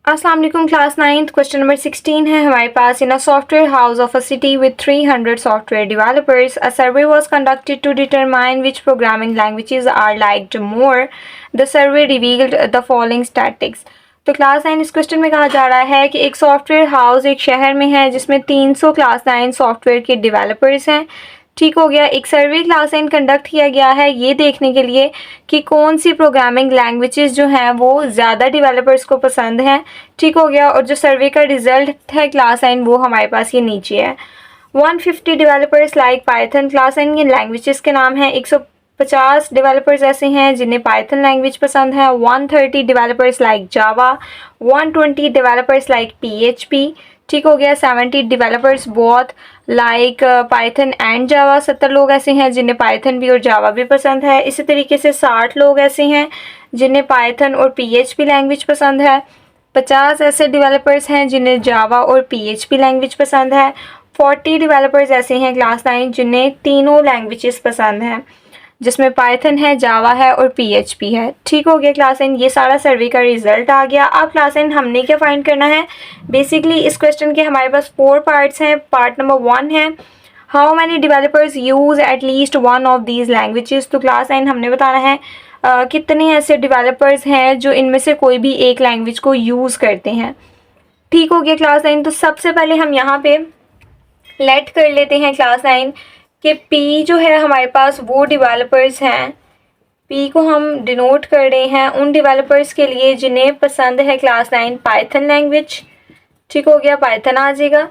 अस्सलाम वालेकुम class 9th question number 16 है हमारे पास। In a software house of a city with 300 software developers a survey was conducted to determine which programming languages are liked more. The survey revealed the following statistics. तो class 9 इस question में कहा जा रहा है कि एक सॉफ्टवेयर हाउस एक शहर में है जिसमें 300 क्लास 9 सॉफ्टवेयर के डेवलपर्स हैं। ठीक हो गया। एक सर्वे क्लास 9 कंडक्ट किया गया है ये देखने के लिए कि कौन सी प्रोग्रामिंग लैंग्वेजेस जो हैं वो ज़्यादा डेवलपर्स को पसंद हैं। ठीक हो गया। और जो सर्वे का रिजल्ट है क्लास 9 वो हमारे पास ये नीचे है। 150 डेवलपर्स लाइक पाइथन। क्लास 9 के लैंग्वेजेस के नाम हैं। 150 डेवलपर्स ऐसे हैं जिन्हें पाइथन लैंग्वेज पसंद है। 130 developers like Java. 120 developers like PHP। ठीक हो गया। 70 developers both like Python and Java. 70 लोग ऐसे हैं जिन्हें पाइथन भी और जावा भी पसंद है। इसी तरीके से 60 लोग ऐसे हैं जिन्हें पाइथन और PHP लैंग्वेज पसंद है। 50 ऐसे डेवलपर्स हैं जिन्हें जावा और PHP लैंग्वेज पसंद है। 40 डेवलपर्स ऐसे हैं क्लास 9 जिन्हें तीनों लैंग्वेजेस पसंद हैं, जिसमें पाइथन है, जावा है और PHP है। ठीक हो गया क्लास 9, ये सारा सर्वे का रिजल्ट आ गया। अब क्लास 9 हमने क्या फाइंड करना है। बेसिकली इस क्वेश्चन के हमारे पास 4 पार्ट्स हैं। पार्ट नंबर 1 है how many developers use at least one of these languages. तो क्लास 9 हमने बताना है कितने ऐसे डेवलपर्स हैं जो इनमें से कोई भी एक लैंग्वेज को यूज़ करते हैं। ठीक हो गया क्लास 9। तो सबसे पहले हम यहाँ पे लेट कर लेते हैं क्लास 9 कि P जो है हमारे पास वो डेवलपर्स हैं। P को हम डिनोट कर रहे हैं उन डेवलपर्स के लिए जिन्हें पसंद है क्लास 9 पाइथन लैंग्वेज। ठीक हो गया, पाइथन आ जाएगा।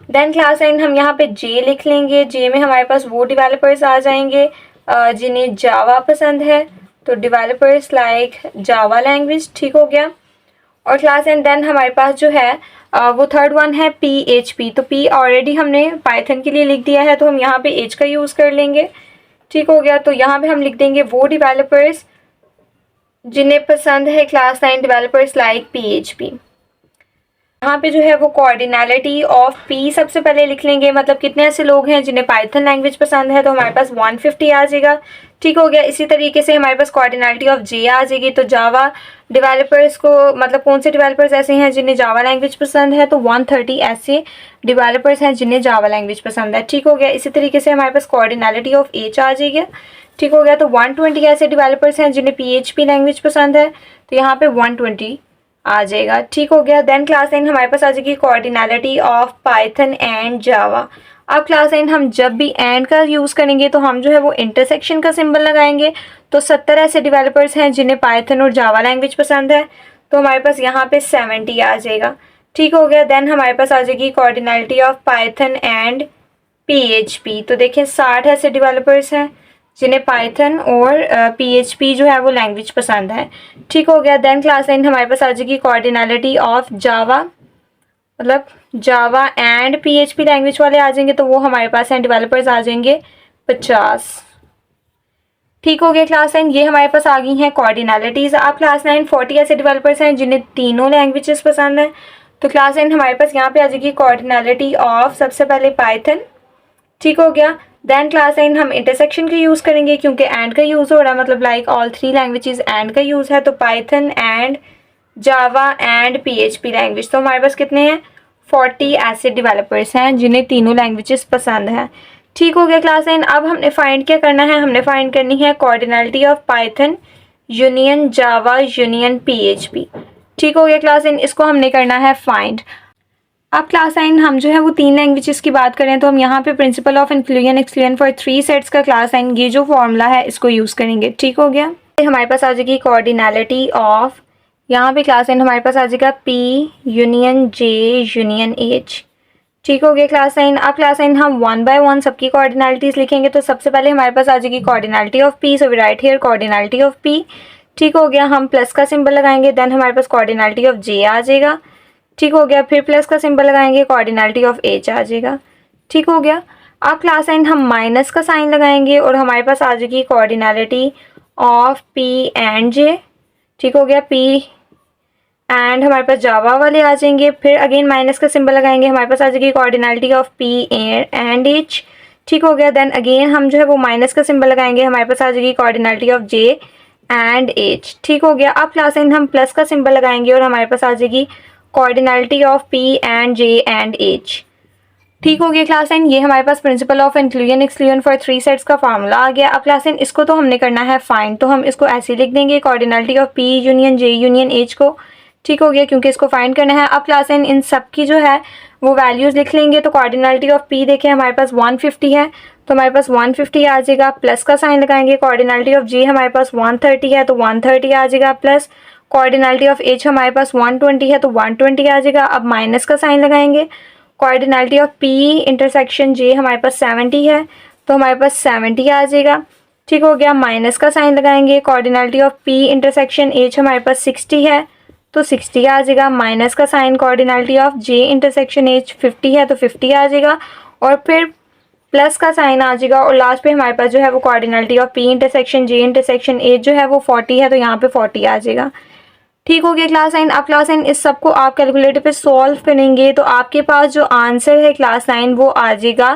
देन क्लास 9 हम यहाँ पे J लिख लेंगे। J में हमारे पास वो डेवलपर्स आ जाएंगे जिन्हें जावा पसंद है, तो डेवलपर्स लाइक जावा लैंग्वेज। ठीक हो गया। और क्लास 9 देन हमारे पास जो है वो थर्ड वन है PHP। तो P ऑलरेडी हमने पाइथन के लिए लिख दिया है तो हम यहाँ पे H का यूज़ कर लेंगे। ठीक हो गया। तो यहाँ पे हम लिख देंगे वो डेवलपर्स जिन्हें पसंद है क्लास 9 डेवलपर्स लाइक PHP। यहाँ पे जो है वो कोऑर्डिनलिटी ऑफ P सबसे पहले लिख लेंगे, मतलब कितने ऐसे लोग हैं जिन्हें पाइथन लैंग्वेज पसंद है, तो हमारे पास 150 आ जाएगा। ठीक हो गया। इसी तरीके से हमारे पास कोऑर्डिनलिटी ऑफ J आ जाएगी। तो जावा डेवलपर्स को, मतलब कौन से डेवलपर्स ऐसे हैं जिन्हें जावा लैंग्वेज पसंद है, तो 130 ऐसे डेवलपर्स हैं जिन्हें जावा लैंग्वेज पसंद है। ठीक हो गया। इसी तरीके से हमारे पास कोऑर्डिनलिटी ऑफ H आ जाएगी। ठीक हो गया। तो 120 ऐसे डेवलपर्स हैं जिन्हें PHP लैंग्वेज पसंद है, तो यहाँ पे 120 आ जाएगा। ठीक हो गया। देन क्लास 9 हमारे पास आ जाएगी कोऑर्डिनलिटी ऑफ पाइथन एंड जावा। अब क्लास 9 हम जब भी एंड का यूज़ करेंगे तो हम जो है वो इंटरसेक्शन का सिंबल लगाएंगे। तो 70 ऐसे डेवलपर्स हैं जिन्हें पाइथन और जावा लैंग्वेज पसंद है, तो हमारे पास यहाँ पे 70 आ जाएगा। ठीक हो गया। देन हमारे पास आ जाएगी cardinality of Python and PHP। तो देखिए 60 ऐसे डेवलपर्स हैं जिन्हें पाइथन और PHP जो है वो लैंग्वेज पसंद है। ठीक हो गया। देन क्लास 9 हमारे पास आ जाएगी कोऑर्डिनलिटी ऑफ जावा, मतलब जावा एंड PHP लैंग्वेज वाले आ जाएंगे, तो वो हमारे पास हैं डेवलपर्स आ जाएंगे 50। ठीक हो गया क्लास 9, ये हमारे पास आ गई हैं कोऑर्डिनलिटीज़। अब क्लास 9 40 ऐसे डेवलपर्स हैं जिन्हें तीनों लैंग्वेजेस पसंद है, तो क्लास 9 हमारे पास यहाँ पे आ जाएगी कोऑर्डिनलिटी ऑफ सबसे पहले पाइथन। ठीक हो गया। देन क्लास 9 हम इंटरसेक्शन का यूज़ करेंगे क्योंकि एंड का यूज़ हो रहा है, मतलब लाइक ऑल 3 लैंग्वेजेस एंड का यूज़ है, तो Python and Java and PHP language. तो हमारे पास कितने हैं 40 ऐसे डेवलपर्स हैं जिन्हें तीनों लैंग्वेजेस पसंद है। ठीक हो गया क्लास 9। अब हमने फाइंड क्या करना है, हमने फाइंड करनी है cardinality of Python union Java union PHP। ठीक हो गया क्लास 9, इसको हमने करना है फाइंड। अब क्लास 9 हम जो है वो 3 लैंग्वेजेस की बात करें तो हम यहाँ पे principal of inclusion exclusion for 3 sets का क्लास 9 ये जो फॉर्मूला है इसको यूज़ करेंगे। ठीक हो गया। हमारे पास आ जाएगी कोऑर्डिनलिटी ऑफ, यहाँ पे क्लास 9 हमारे पास आ जाएगा P union J union H। ठीक हो गया क्लास 9। अब क्लास 9 हम 1 बाय 1 सबकी कोऑर्डिनलिटीज़ लिखेंगे। तो सबसे पहले हमारे पास आ जाएगी cardinality of P, so we write here cardinality of P। ठीक हो गया। हम प्लस का सिंबल लगाएंगे। देन हमारे पास कोऑर्डिनलिटी ऑफ J आ जाएगा। ठीक हो गया। फिर प्लस का सिंबल लगाएंगे, कोऑर्डिनलिटी ऑफ H आ जाएगा। ठीक हो गया। अब क्लास 9 हम माइनस का साइन लगाएंगे और हमारे पास आ जाएगी cardinality of P and J। ठीक हो गया। P एंड हमारे पास जावा वाले आ जाएंगे। फिर अगेन माइनस का सिंबल लगाएंगे, हमारे पास आ जाएगी cardinality of P and H। ठीक हो गया। देन अगेन हम जो है वो माइनस का सिंबल लगाएंगे, हमारे पास आ जाएगी cardinality of J and H। ठीक हो गया। अब क्लास 9 हम प्लस का सिंबल लगाएंगे और हमारे पास आ जाएगी cardinality of P and J and H। ठीक हो गया क्लास 9। ये हमारे पास principle of inclusion exclusion for 3 sets का फार्मूला आ गया। अब क्लास 9 इसको तो हमने करना है फाइंड, तो हम इसको ऐसे लिख देंगे cardinality of P union J union H को। ठीक हो गया, क्योंकि इसको फाइंड करना है। अब क्लास 9 इन सब की जो है वो वैल्यूज़ लिख लेंगे। तो कोऑर्डिनलिटी ऑफ P देखें हमारे पास 150 है, तो हमारे पास 150 आ जाएगा, प्लस का साइन लगाएंगे। कोऑर्डिनलिटी ऑफ J हमारे पास 130 है, तो 130 आ जाएगा, प्लस कोऑर्डिनलिटी ऑफ H हमारे पास 120 है, तो 120 आ जाएगा। अब माइनस का साइन लगाएंगे। कोऑर्डिनलिटी ऑफ P इंटरसेक्शन J हमारे पास 70 है, तो हमारे पास 70 आ जाएगा। ठीक हो गया, माइनस का साइन लगाएंगे। कोऑर्डिनलिटी ऑफ P इंटरसेक्शन H हमारे पास 60 है, तो 60 आ जाएगा, माइनस का sign. Cardinality of J intersection H 50 है, तो 50 आ जाएगा, और फिर प्लस का साइन आ जाएगा। और लास्ट पे हमारे पास जो है वो cardinality of P intersection J intersection H जो है वो 40 है, तो यहाँ पे 40 आ जाएगा। ठीक हो गया क्लास 9। अब क्लास 9 इस सब को आप कैलकुलेटर पे सॉल्व करेंगे तो आपके पास जो आंसर है क्लास 9 वो आ जाएगा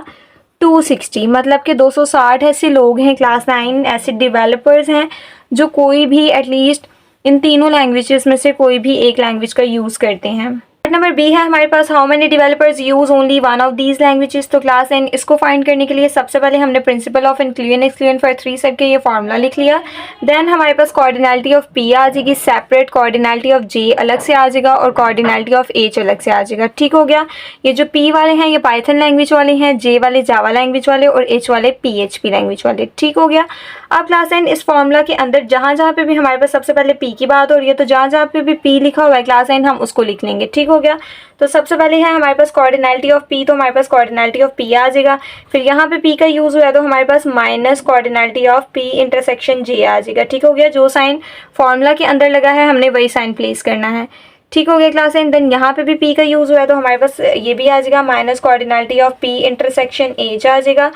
260। मतलब कि 260 ऐसे लोग हैं क्लास 9, ऐसे डेवलपर्स हैं जो कोई भी एटलीस्ट इन तीनों लैंग्वेजेस में से कोई भी एक लैंग्वेज का यूज़ करते हैं। नंबर बी है हमारे पास, how many developers use only one of these languages. तो क्लास 9 इसको फाइंड करने के लिए सबसे पहले हमने principle of inclusion exclusion for 3 set के ये फार्मूला लिख लिया। देन हमारे पास कोऑर्डिनलिटी ऑफ P आ जाएगी सेपरेट, कोऑर्डिनलिटी ऑफ J अलग से आ जाएगा, और कोऑर्डिनलिटी ऑफ H अलग से आ जाएगा। ठीक हो गया, ये जो P वाले हैं ये पाइथन लैंग्वेज वाले हैं, J वाले जावा लैंग्वेज वाले, और H वाले PHP लैंग्वेज वाले। ठीक हो गया। अब क्लास 9 इस फॉर्मूला के अंदर जहाँ जहाँ पे भी हमारे पास सबसे पहले P की बात हो रही है, तो जहाँ जहाँ पे भी P लिखा हुआ है क्लास 9 हम उसको लिख लेंगे। ठीक हो गया, तो सबसे पहले है हमारे पास कोऑर्डिनलिटी ऑफ P, तो हमारे पास कोऑर्डिनलिटी ऑफ P आ जाएगा। फिर यहाँ पे P का यूज़ हुआ है तो हमारे पास minus cardinality of P intersection J आ जाएगा। ठीक हो गया, जो साइन फॉर्मूला के अंदर लगा है हमने वही साइन प्लेस करना है। ठीक हो गया क्लास 9। देन यहाँ पे भी P का यूज़ हुआ है तो हमारे पास ये भी आ जाएगा, minus cardinality of P intersection H आ जाएगा।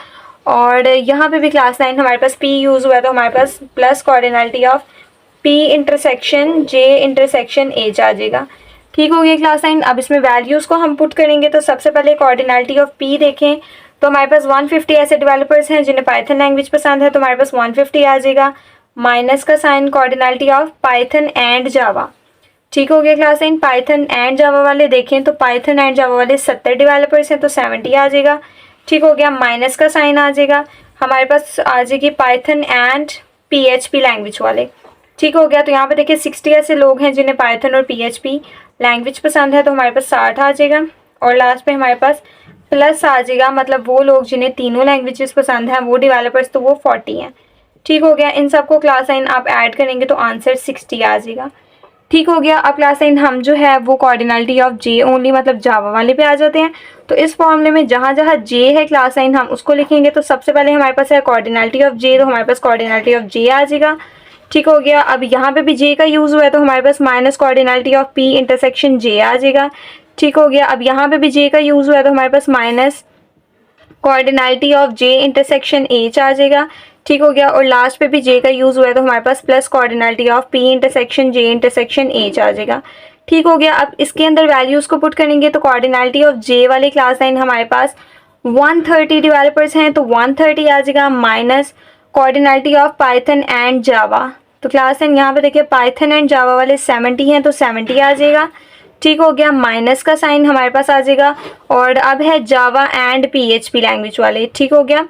और यहाँ पे भी क्लास 9 हमारे पास P यूज़ हुआ है तो हमारे पास plus cardinality of P intersection J intersection H आ जाएगा। ठीक हो गया क्लास 9। अब इसमें वैल्यूज़ को हम पुट करेंगे तो सबसे पहले कोऑर्डिनलिटी ऑफ P देखें तो हमारे पास 150 ऐसे डेवलपर्स हैं जिन्हें पाइथन लैंग्वेज पसंद है, तो हमारे पास 150 आ जाएगा, माइनस का sign. Cardinality of Python and जावा। ठीक हो गया क्लास 9। पाइथन एंड जावा वाले देखें तो पाइथन एंड जावा वाले 70 डेवलपर्स हैं, तो 70 आ जाएगा। ठीक हो गया, माइनस का साइन आ जाएगा। हमारे पास आ जाएगी पाइथन एंड PHP लैंग्वेज वाले। ठीक हो गया, तो यहाँ पे देखिए 60 ऐसे लोग हैं जिन्हें पाइथन और PHP लैंग्वेज पसंद है, तो हमारे पास 60 आ जाएगा। और लास्ट पे हमारे पास प्लस आ जाएगा, मतलब वो लोग जिन्हें तीनों लैंग्वेजेस पसंद हैं वो डेवलपर्स, तो वो 40 हैं। ठीक हो गया, इन सबको क्लास 9 आप ऐड करेंगे तो आंसर 60 आ जाएगा। ठीक हो गया। अब क्लास 9 हम जो है वो कोऑर्डिनलिटी ऑफ J ओनली मतलब जावा वाले पे आ जाते हैं। तो इस फॉर्मूले में जहाँ जहाँ J है क्लास 9 हम उसको लिखेंगे। तो सबसे पहले हमारे पास है कोऑर्डिनलिटी ऑफ J, तो हमारे पास कोऑर्डिनलिटी ऑफ J आ जाएगा। ठीक हो गया, अब यहाँ पे भी J का यूज़ हुआ है तो हमारे पास minus cardinality of P intersection J आ जाएगा। ठीक हो गया, अब यहाँ पे भी J का यूज़ हुआ है तो हमारे पास minus cardinality of J intersection H आ जाएगा। ठीक हो गया, और लास्ट पे भी J का यूज़ हुआ है तो हमारे पास plus cardinality of P intersection J intersection H आ जाएगा। ठीक हो गया, अब इसके अंदर वैल्यूज़ को पुट करेंगे तो कोऑर्डिनलिटी ऑफ J वाले क्लास 9 हमारे पास 130 डेवलपर्स हैं, तो 130 आ जाएगा, minus cardinality of Python and जावा। तो क्लास 9 यहाँ पे देखिए पाइथन एंड जावा वाले 70 हैं, तो 70 आ जाएगा। ठीक हो गया, माइनस का साइन हमारे पास आ जाएगा। और अब है जावा एंड PHP लैंग्वेज वाले। ठीक हो गया,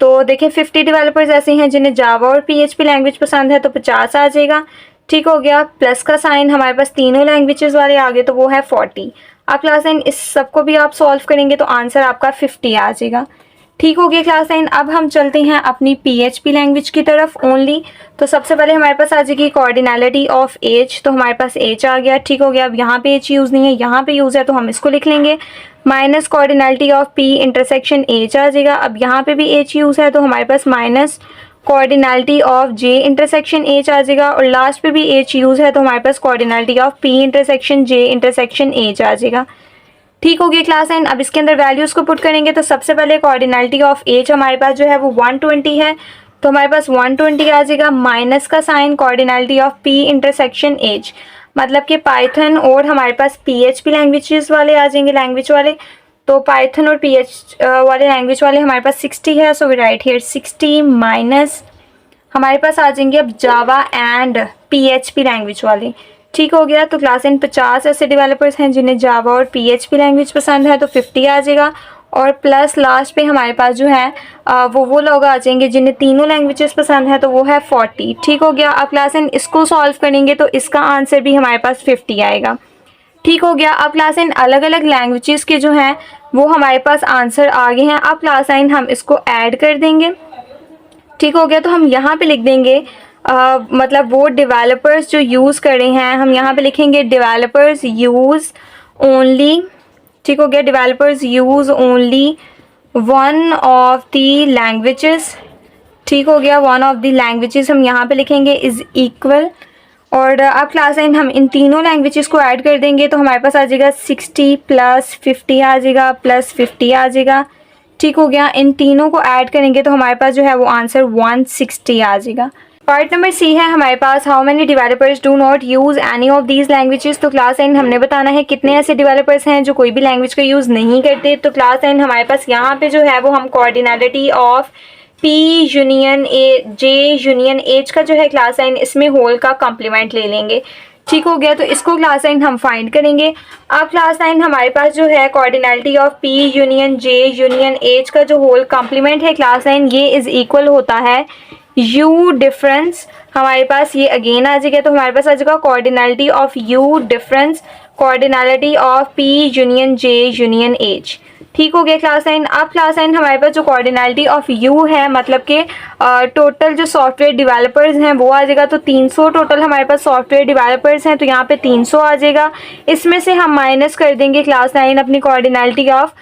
तो देखिए 50 डेवलपर्स ऐसे हैं जिन्हें जावा और PHP लैंग्वेज पसंद है, तो 50 आ जाएगा। ठीक हो गया, प्लस का साइन हमारे पास तीनों लैंग्वेजेस वाले आगे, तो वो है 40। अब क्लास 9 इस सब को भी आप सॉल्व करेंगे तो आंसर आपका 50 आ जाएगा। ठीक हो गया क्लास 9। अब हम चलते हैं अपनी PHP लैंग्वेज की तरफ ओनली। तो सबसे पहले हमारे पास आ जाएगी कोऑर्डिनलिटी ऑफ H, तो हमारे पास H आ गया। ठीक हो गया, अब यहाँ पे H यूज़ नहीं है, यहाँ पे यूज़ है तो हम इसको लिख लेंगे, minus cardinality of P intersection H आ जाएगा। अब यहाँ पे भी H यूज़ है तो हमारे पास minus cardinality of J intersection H आ जाएगा। और लास्ट पे भी H यूज़ है तो हमारे पास cardinality of P intersection J intersection H आ जाएगा। ठीक हो गई क्लास 9। अब इसके अंदर वैल्यूज़ को पुट करेंगे तो सबसे पहले कोऑर्डिनलिटी ऑफ H हमारे पास जो है वो 120 है, तो हमारे पास 120 आ जाएगा, माइनस का sign cardinality of P intersection H, मतलब कि पाइथन और हमारे पास PHP लैंग्वेजेस वाले आ जाएंगे, लैंग्वेज वाले। तो पाइथन और PH वाले लैंग्वेज वाले हमारे पास 60 है, so we write here 60 minus हमारे पास आ जाएंगे अब जावा एंड PHP लैंग्वेज वाले। ठीक हो गया। तो क्लास 50 ऐसे डेवलपर्स हैं जिन्हें जावा और PHP लैंग्वेज पसंद है, तो 50 आ जाएगा। और प्लस लास्ट पे हमारे पास जो है वो लोग आ जाएंगे जिन्हें तीनों लैंग्वेजेस पसंद है, तो वो है 40। ठीक हो गया। अब क्लास इसको सॉल्व करेंगे तो इसका आंसर भी हमारे पास 50 आएगा। ठीक हो गया। अब क्लास अलग अलग लैंग्वेजेस के जो हैं वो हमारे पास आंसर आ गए हैं। अब क्लास हम इसको ऐड कर देंगे। ठीक हो गया। तो हम यहाँ पे लिख देंगे मतलब वो डेवलपर्स जो यूज़ कर रहे हैं, हम यहाँ पे लिखेंगे डेवलपर्स यूज़ ओनली। ठीक हो गया। Developers use only one of the languages. ठीक हो गया। वन ऑफ द लैंग्वेजेस हम यहाँ पे लिखेंगे इज़ इक्वल। और अब क्लास हम इन तीनों लैंग्वेजेस को ऐड कर देंगे तो हमारे पास आ जाएगा 60 प्लस 50 आ जाएगा, प्लस 50 आ जाएगा। ठीक हो गया। इन तीनों को ऐड करेंगे तो हमारे पास जो है वो आंसर 160 आ जाएगा। पार्ट नंबर सी है हमारे पास, how many developers do not use any of these languages. तो क्लास हमने बताना है कितने ऐसे डेवलपर्स हैं जो कोई भी लैंग्वेज का यूज़ नहीं करते। तो क्लास हमारे पास यहाँ पे जो है वो हम cardinality of P union J union H का जो है क्लास इसमें होल का कॉम्प्लीमेंट ले लेंगे। ठीक हो गया। तो इसको क्लास हम फाइंड करेंगे। अब क्लास हमारे पास जो है cardinality of P union J union H का जो होल कॉम्प्लीमेंट है क्लास ये इज़ इक्वल होता है U डिफरेंस। हमारे पास ये अगेन आ जाएगा तो हमारे पास आ जाएगा cardinality of U difference cardinality of P union J union H। ठीक हो गया क्लास अब क्लास हमारे पास जो कोऑर्डिनलिटी ऑफ U है मतलब कि टोटल जो सॉफ्टवेयर डेवलपर्स हैं वो आ जाएगा। तो 300 टोटल हमारे पास सॉफ्टवेयर डेवलपर्स हैं, तो यहाँ पे 300 आ जाएगा। इसमें से हम माइनस कर देंगे क्लास अपनी cardinality of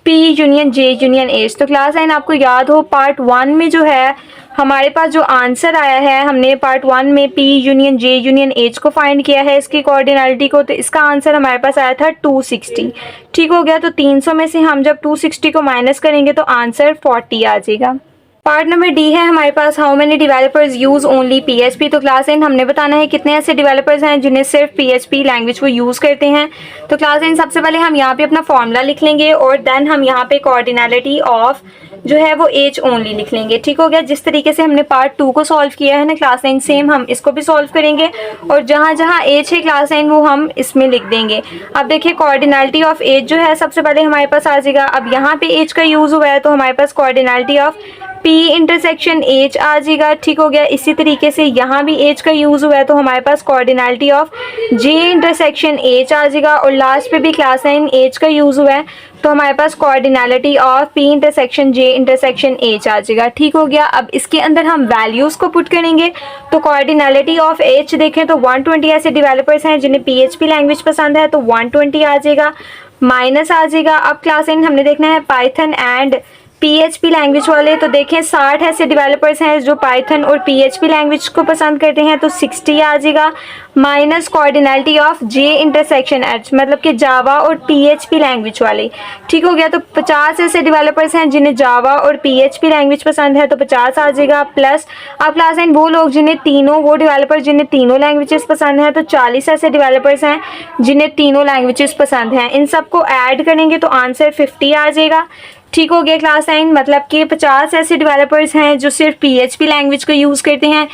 P union J union H। तो क्लास आपको याद हो पार्ट 1 में जो है हमारे पास जो आंसर आया है, हमने पार्ट 1 में P union J union H को फाइंड किया है इसकी कोऑर्डिनलिटी को, तो इसका आंसर हमारे पास आया था 260। ठीक हो गया। तो 300 में से हम जब 260 को माइनस करेंगे तो आंसर 40 आ जाएगा। पार्ट नंबर डी है हमारे पास, how many developers use only PHP। तो क्लास हमने बताना है कितने ऐसे डेवलपर्स हैं जिन्हें सिर्फ PHP लैंग्वेज को यूज़ करते हैं। तो क्लास सबसे पहले हम यहाँ पे अपना फॉर्मूला लिख लेंगे और देन हम यहाँ पे कोऑर्डिनलिटी ऑफ जो है वो H ओनली लिख लेंगे। ठीक हो गया। जिस तरीके से हमने पार्ट 2 को सॉल्व किया है ना क्लास सेम हम इसको भी सॉल्व करेंगे और जहाँ जहाँ H है क्लास वो हम इसमें लिख देंगे। अब देखिए कोऑर्डिनलिटी ऑफ H जो है सबसे पहले हमारे पास आ जाएगा। अब यहाँ पे H का यूज़ हुआ है तो हमारे पास cardinality of P intersection H आ जाएगा। ठीक हो गया। इसी तरीके से यहाँ भी H का यूज़ हुआ है तो हमारे पास cardinality of J intersection H आ जाएगा। और लास्ट पे भी क्लास H का यूज़ हुआ है तो हमारे पास cardinality of P intersection J intersection H आ जाएगा। ठीक हो गया। अब इसके अंदर हम वैल्यूज़ को पुट करेंगे तो कोऑर्डिनलिटी ऑफ H देखें तो 120 ऐसे डेवलपर्स हैं जिन्हें PHP लैंग्वेज पसंद है, तो 120 आ जाएगा, माइनस आ जाएगा। अब क्लास हमने देखना है पाइथन एंड PHP लैंग्वेज वाले, तो देखें 60 ऐसे डेवलपर्स हैं जो पाइथन और PHP लैंग्वेज को पसंद करते हैं, तो 60 आ जाएगा, minus cardinality of J intersection H मतलब कि जावा और PHP लैंग्वेज वाले। ठीक हो गया। तो 50 ऐसे डेवलपर्स हैं जिन्हें जावा और PHP लैंग्वेज पसंद है, तो 50 आ जाएगा, प्लस अब क्लास वो लोग जिन्हें तीनों वो डेवलपर जिन्हें तीनों लैंग्वेजेस पसंद हैं, तो 40 ऐसे डेवलपर्स हैं जिन्हें तीनों लैंग्वेजेस पसंद हैं। इन सबको ऐड करेंगे तो आंसर 50 आ जाएगा। ठीक हो गया क्लास मतलब कि 50 ऐसे डेवलपर्स हैं जो सिर्फ PHP लैंग्वेज को यूज़ करते हैं।